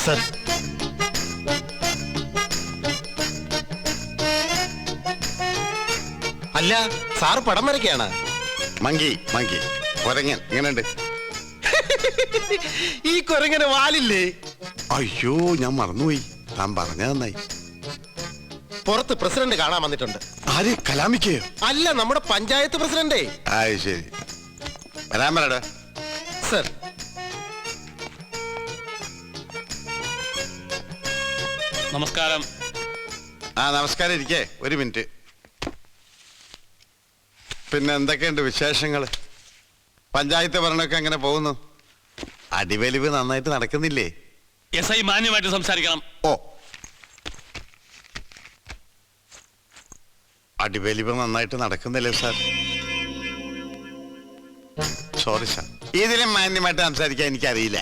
Sir, അല്ല sir പടം വരയ്ക്കാണ്? Monkey monkey കൊരങ്ങൻ എങ്ങനെയുണ്ട്? ഈ കൊരങ്ങനെ വാലില്ലേ? അയ്യോ, ഞാൻ മറന്നുപോയി. താൻ പറഞ്ഞ നന്നായി. പുറത്ത് പ്രസിഡന്റ് കാണാൻ വന്നിട്ടുണ്ട്. ആര്? കലാമിക്കയോ? അല്ല, നമ്മുടെ പഞ്ചായത്ത് പ്രസിഡന്റേ. ശരി, വരാൻ പറയടാ. സർ, നമസ്കാരം. നമസ്കാരം. ഇരിക്കേ, ഒരു മിനിറ്റ്. പിന്നെ എന്തൊക്കെയുണ്ട് വിശേഷങ്ങൾ? പഞ്ചായത്ത് ഭരണമൊക്കെ എങ്ങനെ പോകുന്നു? അടിവലിവ് നന്നായിട്ട് നടക്കുന്നില്ലേ? എസ് ഐ മാന്യമായിട്ട് സംസാരിക്കണം. ഓ, അടിവലിവ് നന്നായിട്ട് നടക്കുന്നില്ലേ സാർ? സോറി സാർ, ഇതിലും മാന്യമായിട്ട് സംസാരിക്കാൻ എനിക്കറിയില്ല.